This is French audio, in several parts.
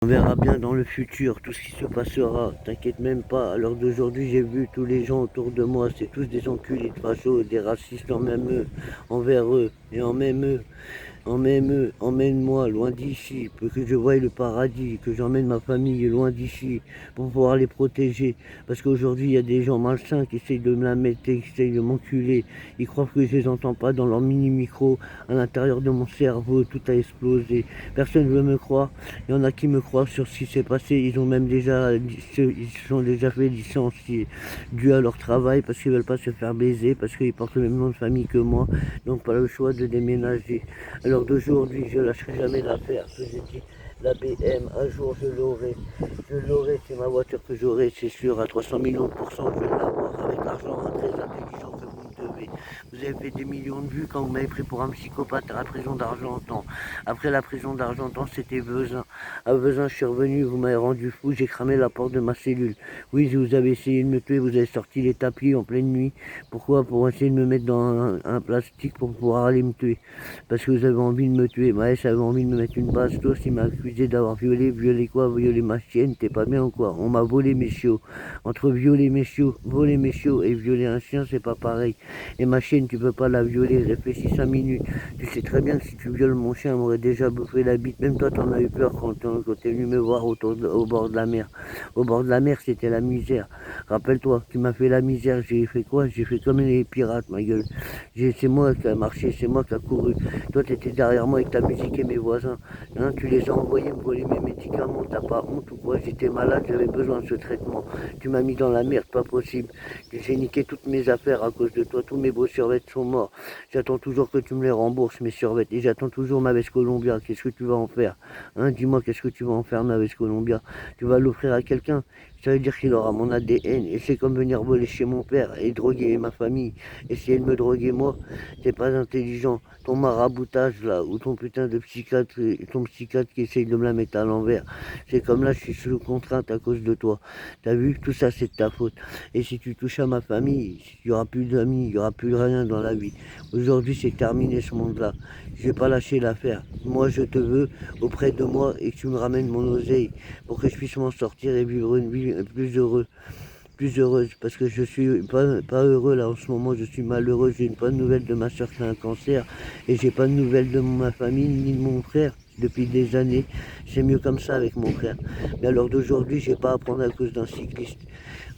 On verra bien dans le futur tout ce qui se passera, t'inquiète même pas. À l'heure d'aujourd'hui, j'ai vu tous les gens autour de moi, c'est tous des enculés de fachos, des racistes en même eux, envers eux et en même eux. Emmène-moi loin d'ici, pour que je voie le paradis, que j'emmène ma famille loin d'ici, pour pouvoir les protéger. Parce qu'aujourd'hui, il y a des gens malsains qui essayent de me la mettre, qui essayent de m'enculer. Ils croient que je les entends pas dans leur mini-micro, à l'intérieur de mon cerveau, tout a explosé. Personne ne veut me croire. Il y en a qui me croient sur ce qui s'est passé. Ils sont déjà fait licencier, dû à leur travail, parce qu'ils veulent pas se faire baiser, parce qu'ils portent le même nom de famille que moi, donc pas le choix de déménager. Alors d'aujourd'hui, je lâcherai jamais l'affaire. Ce que j'ai dit, la BM, un jour je l'aurai, c'est ma voiture que j'aurai, c'est sûr, à 300 millions de pourcents, je vais l'avoir avec l'argent très intelligent que vous me devez. Vous avez fait des millions de vues quand vous m'avez pris pour un psychopathe à la prison d'Argentan. Après la prison d'Argentan, c'était Vezin. À Vezin, je suis revenu, vous m'avez rendu fou, j'ai cramé la porte de ma cellule. Oui, vous avez essayé de me tuer, vous avez sorti les tapis en pleine nuit. Pourquoi? Pour essayer de me mettre dans un plastique pour pouvoir aller me tuer. Parce que vous avez envie de me tuer. Maël avait envie de me mettre une bastos, il m'a accusé d'avoir violé quoi? Violé ma chienne, t'es pas bien ou quoi? On m'a volé mes chiots. Entre voler mes chiots et violer un chien, c'est pas pareil. Et ma chienne, tu peux pas la violer, réfléchis 5 minutes. Tu sais très bien que si tu violes mon chien, on m'aurait déjà bouffé la bite. Même toi, t'en as eu peur quand t'es venu me voir au bord de la mer. Au bord de la mer, c'était la misère. Rappelle-toi, tu m'as fait la misère, j'ai fait quoi? J'ai fait comme les pirates, ma gueule. C'est moi qui a marché, c'est moi qui a couru. Toi, tu étais derrière moi avec ta musique et mes voisins. Hein, tu les as envoyés me voler mes médicaments. T'as pas honte ou quoi? J'étais malade, j'avais besoin de ce traitement. Tu m'as mis dans la merde, pas possible. J'ai niqué toutes mes affaires à cause de toi. Tous mes beaux survêtements sont morts. J'attends toujours que tu me les rembourses, mes survêtements. Et j'attends toujours ma veste Columbia. Qu'est-ce que tu vas en faire? Hein, dis-moi, qu'est-ce que tu vas en faire, ma veste Columbia? Tu vas l'offrir à quelqu'un? Ça veut dire qu'il aura mon ADN. Et c'est comme venir voler chez mon père et droguer ma famille. Essayer de me droguer moi, c'est pas intelligent. Ton maraboutage là, ou ton putain de psychiatre, ton psychiatre qui essaye de me la mettre à l'envers. C'est comme là, je suis sous contrainte à cause de toi. T'as vu, tout ça c'est de ta faute. Et si tu touches à ma famille, il n'y aura plus d'amis, il n'y aura plus rien dans la vie. Aujourd'hui, c'est terminé ce monde-là. Je vais pas lâcher l'affaire. Moi, je te veux auprès de moi et que tu me ramènes mon oseille pour que je puisse m'en sortir et vivre une vie plus heureuse, parce que je suis pas heureux là en ce moment, je suis malheureux, j'ai pas de nouvelles de ma soeur qui a un cancer, et j'ai pas de nouvelles de ma famille ni de mon frère depuis des années. C'est mieux comme ça avec mon frère. Mais alors d'aujourd'hui, j'ai pas à prendre à cause d'un cycliste.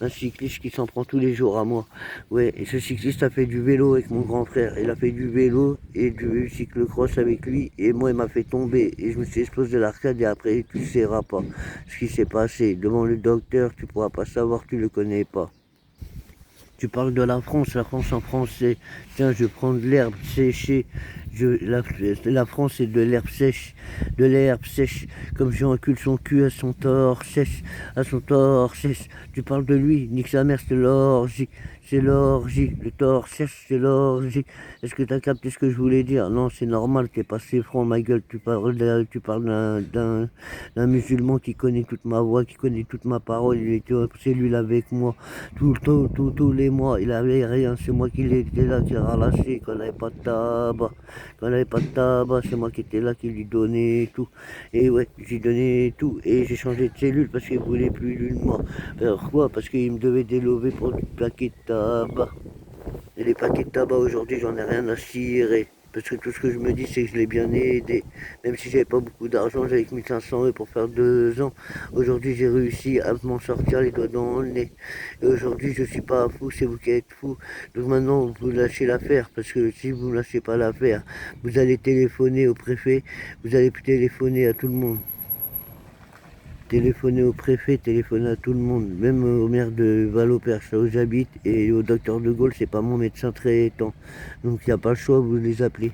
Un cycliste qui s'en prend tous les jours à moi. Ouais, et ce cycliste a fait du vélo avec mon grand frère. Il a fait du vélo et du cyclocross avec lui. Et moi, il m'a fait tomber. Et je me suis explosé l'arcade et après, tu ne sauras pas ce qui s'est passé. Devant le docteur, tu pourras pas savoir, tu le connais pas. Tu parles de la France en français. Tiens, je prends de l'herbe séchée. La France c'est de l'herbe sèche. Comme Jean encule son cul à son tort sèche. Tu parles de lui, nique sa mère, c'est l'orgie. Le tort sèche, c'est l'orgie. Est-ce que t'as capté ce que je voulais dire? Non, c'est normal, t'es pas si franc, ma gueule. Tu parles d'un musulman qui connaît toute ma voix, qui connaît toute ma parole. Il était en cellule avec moi tous les mois, il avait rien, c'est moi qui l'étais là, qui ralassé, quand il n'avait pas de tabac, c'est moi qui étais là, qui lui donnais tout, et ouais, j'ai donné tout, et j'ai changé de cellule parce qu'il voulait plus lui de moi. Pourquoi? Parce qu'il me devait délover pour du paquet de tabac, et les paquets de tabac aujourd'hui, j'en ai rien à cirer. Parce que tout ce que je me dis, c'est que je l'ai bien aidé. Même si j'avais pas beaucoup d'argent, j'avais que 1500 € pour faire 2 ans. Aujourd'hui, j'ai réussi à m'en sortir les doigts dans le nez. Et aujourd'hui, je suis pas fou, c'est vous qui êtes fou. Donc maintenant, vous lâchez l'affaire. Parce que si vous ne lâchez pas l'affaire, vous allez téléphoner au préfet, vous allez téléphoner à tout le monde. Téléphoner au préfet, téléphoner à tout le monde, même au maire de Valoperche, là où j'habite, et au docteur de Gaulle, c'est pas mon médecin traitant. Donc il n'y a pas le choix, vous les appelez.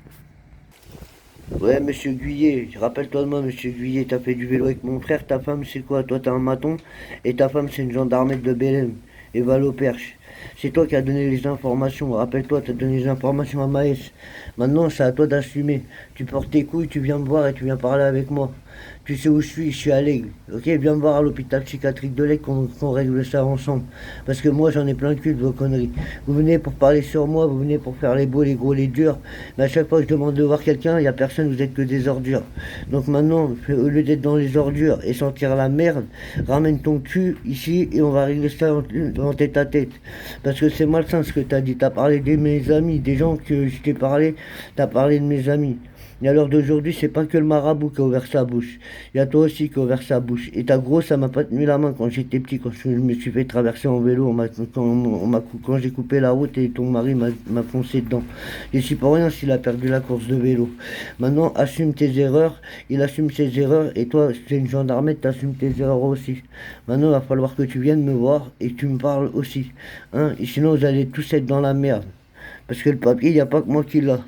Ouais, monsieur Guyet, rappelle-toi de moi, monsieur Guyet, t'as fait du vélo avec mon frère, ta femme c'est quoi? Toi t'es un maton, et ta femme c'est une gendarmette de Belém, et Valoperche. C'est toi qui as donné les informations, rappelle-toi, t'as donné les informations à Maës. Maintenant, c'est à toi d'assumer. Tu portes tes couilles, tu viens me voir et tu viens parler avec moi. Tu sais où je suis à l'Aigle. Ok, viens me voir à l'hôpital psychiatrique de l'Aigle qu'on règle ça ensemble. Parce que moi j'en ai plein de cul de vos conneries. Vous venez pour parler sur moi, vous venez pour faire les beaux, les gros, les durs. Mais à chaque fois que je demande de voir quelqu'un, il n'y a personne, vous êtes que des ordures. Donc maintenant, au lieu d'être dans les ordures et sentir la merde, ramène ton cul ici et on va régler ça en tête à tête. Parce que c'est malsain ce que t'as dit. T'as parlé de mes amis, des gens que je t'ai parlé, t'as parlé de mes amis. Et à l'heure d'aujourd'hui, c'est pas que le marabout qui a ouvert sa bouche. Il y a toi aussi qui a ouvert sa bouche. Et ta grosse, ça m'a pas tenu la main quand j'étais petit, quand je me suis fait traverser en vélo, quand j'ai coupé la route et ton mari m'a foncé dedans. Je suis pas rien s'il a perdu la course de vélo. Maintenant, assume tes erreurs, il assume ses erreurs, et toi, c'est une gendarmette, t'assumes tes erreurs aussi. Maintenant, il va falloir que tu viennes me voir et que tu me parles aussi. Hein, et sinon, vous allez tous être dans la merde. Parce que le papier, il n'y a pas que moi qui l'a.